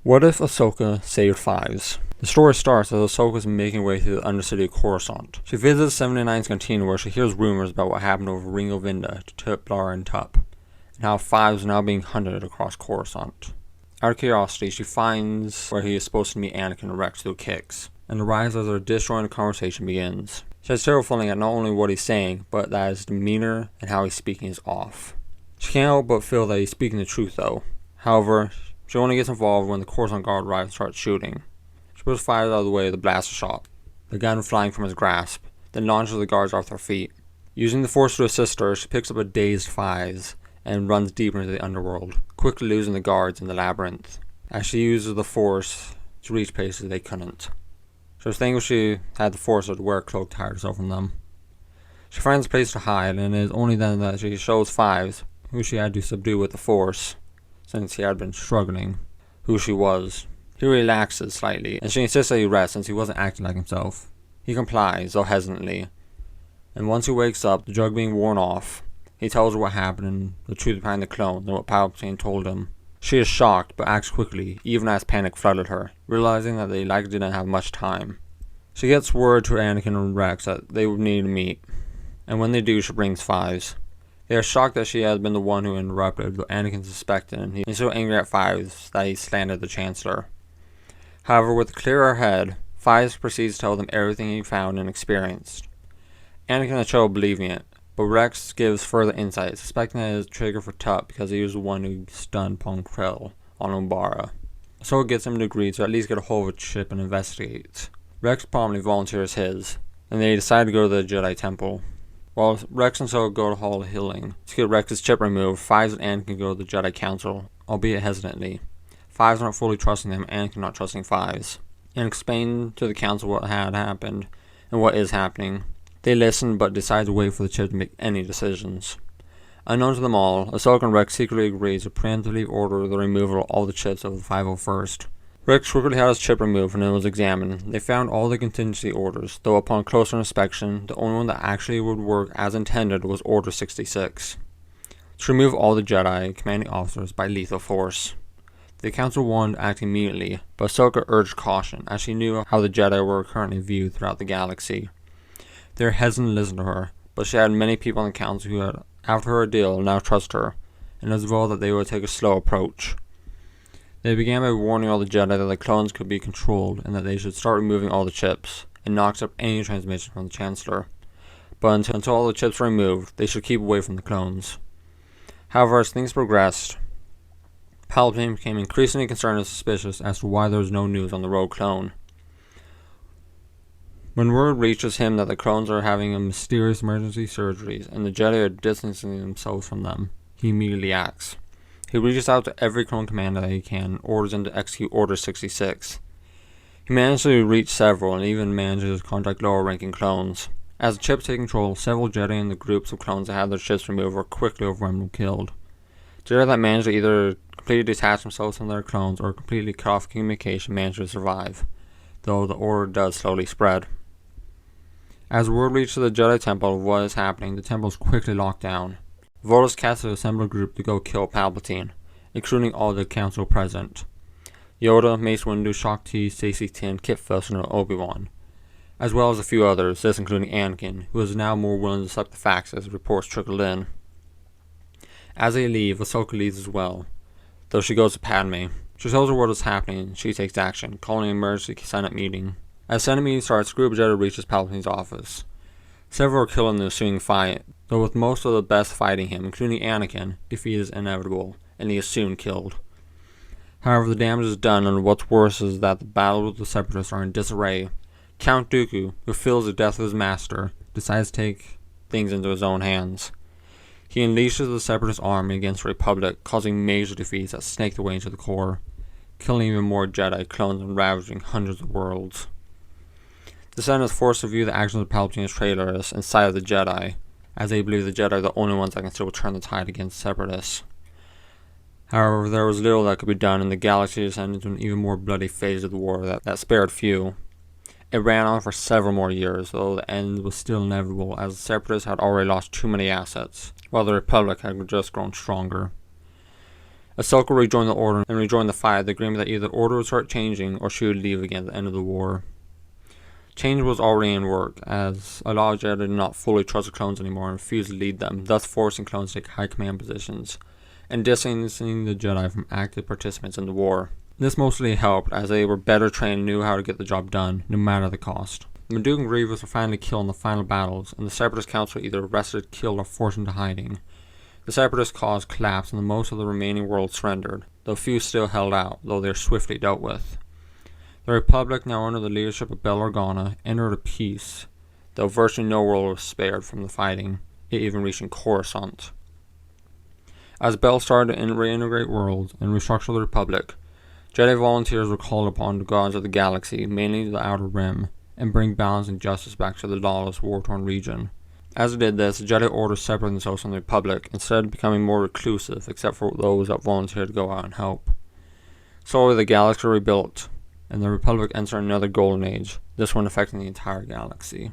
What if Ahsoka saved Fives? The story starts as Ahsoka is making her way through the undercity of Coruscant. She visits 79's canteen where she hears rumors about what happened over Ringo Vinda to Tiplar and Tup, and how Fives are now being hunted across Coruscant. Out of curiosity, she finds where he is supposed to meet Anakin and Rex through kicks, and arrives as their disjointed conversation begins. She has terrible feeling at not only what he's saying, but that his demeanor and how he's speaking is off. She can't help but feel that he's speaking the truth though. However, she only gets involved when the Coruscant guard arrives and starts shooting. She puts Fives out of the way of the blaster shot, the gun flying from his grasp, then launches the guards off their feet. Using the Force to assist her, she picks up a dazed Fives and runs deeper into the underworld, quickly losing the guards in the labyrinth, as she uses the Force to reach places they couldn't. She was thankful she had the Force to wear a cloak to hide herself from them. She finds a place to hide, and it is only then that she shows Fives, who she had to subdue with the Force, since he had been struggling, who she was. He relaxes slightly, and she insists that he rest since he wasn't acting like himself. He complies, though hesitantly, and once he wakes up, the drug being worn off, he tells her what happened and the truth behind the clones and what Palpatine told him. She is shocked, but acts quickly, even as panic flooded her, realizing that they likely didn't have much time. She gets word to Anakin and Rex that they would need to meet, and when they do, she brings Fives. They are shocked that she has been the one who interrupted, but Anakin suspected, and he's so angry at Fives that he slandered the Chancellor. However, with a clearer head, Fives proceeds to tell them everything he found and experienced. Anakin and Cho believing it, but Rex gives further insight, suspecting that it is a trigger for Tup because he was the one who stunned Pong Krell on Umbara. So it gets him to agree to at least get a hold of a chip and investigate. Rex promptly volunteers his, and they decide to go to the Jedi Temple. While Rex and Ahsoka go to Hall of Healing to get Rex's chip removed, Fives and Anakin go to the Jedi Council, albeit hesitantly. Fives not fully trusting them, Anakin not trusting Fives, and explain to the council what had happened and what is happening. They listen but decide to wait for the chip to make any decisions. Unknown to them all, Ahsoka and Rex secretly agree to preemptively order the removal of all the chips of the 501st. Rex quickly had his chip removed and it was examined. They found all the contingency orders, though upon closer inspection, the only one that actually would work as intended was Order 66. To remove all the Jedi commanding officers by lethal force. The council wanted to act immediately, but Ahsoka urged caution, as she knew how the Jedi were currently viewed throughout the galaxy. They were hesitant to listen to her, but she had many people on the council who had, after her ordeal, now trust her, and as well that they would take a slow approach. They began by warning all the Jedi that the clones could be controlled and that they should start removing all the chips, and not accept any transmission from the Chancellor. But until all the chips were removed, they should keep away from the clones. However, as things progressed, Palpatine became increasingly concerned and suspicious as to why there was no news on the rogue clone. When word reaches him that the clones are having a mysterious emergency surgeries and the Jedi are distancing themselves from them, he immediately acts. He reaches out to every clone commander that he can and orders them to execute Order 66. He manages to reach several and even manages to contact lower-ranking clones. As the chips take control, several Jedi and the groups of clones that had their chips removed were quickly overwhelmed and killed. Jedi that managed to either completely detach themselves from their clones or completely cut off communication managed to survive, though the order does slowly spread. As word reached the Jedi Temple of what is happening, the temple is quickly locked down. Vote is cast to assemble a group to go kill Palpatine, including all the council present. Yoda, Mace Windu, Shaak Ti, Stacy Tin, Kit Fisto, and Obi-Wan, as well as a few others, this including Anakin, who is now more willing to accept the facts as reports trickled in. As they leave, Ahsoka leaves as well, though she goes to Padme. She tells her what is happening and she takes action, calling an emergency Senate meeting. As Senate meeting starts, a group of Jedi reaches Palpatine's office. Several are killed in the ensuing fight, though with most of the best fighting him, including Anakin, defeat is inevitable, and he is soon killed. However, the damage is done, and what's worse is that the battles with the Separatists are in disarray. Count Dooku, who feels the death of his master, decides to take things into his own hands. He unleashes the Separatist army against the Republic, causing major defeats that snake their way into the core, killing even more Jedi clones and ravaging hundreds of worlds. The Senate is forced to view the actions of Palpatine as traitorous and side of the Jedi, as they believe the Jedi are the only ones that can still turn the tide against Separatists. However, there was little that could be done, and the galaxy descended into an even more bloody phase of the war that spared few. It ran on for several more years, though the end was still inevitable, as the Separatists had already lost too many assets, while the Republic had just grown stronger. Ahsoka rejoined the Order and rejoined the fight, the agreement that either the Order would start changing or she would leave again at the end of the war. Change was already in work, as a lot of Jedi did not fully trust the clones anymore and refused to lead them, thus forcing clones to take high command positions, and distancing the Jedi from active participants in the war. This mostly helped, as they were better trained and knew how to get the job done, no matter the cost. Madook and Grievous were finally killed in the final battles, and the Separatist Council either arrested, killed, or forced into hiding. The Separatist cause collapsed and most of the remaining world surrendered, though few still held out, though they were swiftly dealt with. The Republic, now under the leadership of Bail Organa, entered a peace, though virtually no world was spared from the fighting, it even reaching Coruscant. As Bail started to reintegrate worlds and restructure the Republic, Jedi volunteers were called upon the gods of the galaxy, mainly the Outer Rim, and bring balance and justice back to the lawless, war-torn region. As they did this, the Jedi Order separated themselves from the Republic, instead becoming more reclusive, except for those that volunteered to go out and help. Slowly the galaxy rebuilt, and the Republic entered another golden age, this one affecting the entire galaxy.